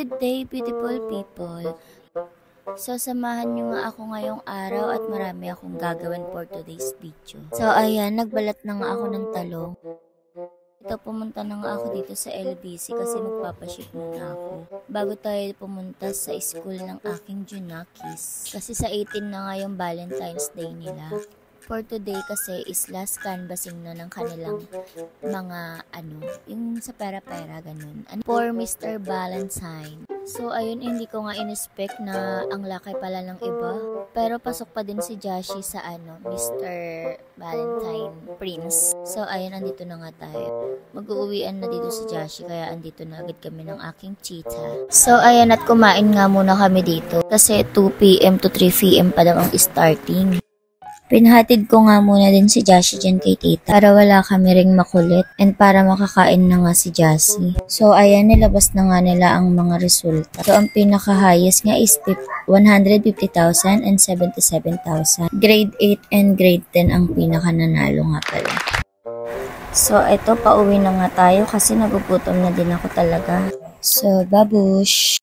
Good day, beautiful people. So, samahan nyo nga ako ngayong araw at marami akong gagawin for today's video. So, ayan, nagbalat na nga ako ng talong. Ito, pumunta na nga ako dito sa LBC kasi magpapaship muna ako. Bago tayo pumunta sa school ng aking Junakis. Kasi sa 18 na nga yung Valentine's Day nila. For today kasi is last canvassing na ng kanilang mga yung sa pera-pera ganun. For Mr. Valentine. So ayun, hindi ko nga in-expect na ang laki pala ng iba. Pero pasok pa din si Joshi sa Mr. Valentine Prince. So ayun, andito na nga tayo. Mag-uuwian na dito si Joshi kaya andito na agad kami ng aking cheetah. So ayan, at kumain nga muna kami dito kasi 2 PM to 3 PM pa daw ang starting. Pinhatid ko nga muna din si Joshi dyan kay tita para wala kami ring makulit and para makakain na nga si Joshi. So ayan, nilabas na nga nila ang mga resulta. So ang pinaka-highest nga is 150,000 and 77,000. Grade 8 and grade 10 ang pinaka-nanalo nga pala. So ito, pauwi na nga tayo kasi nagugutom na din ako talaga. So babush!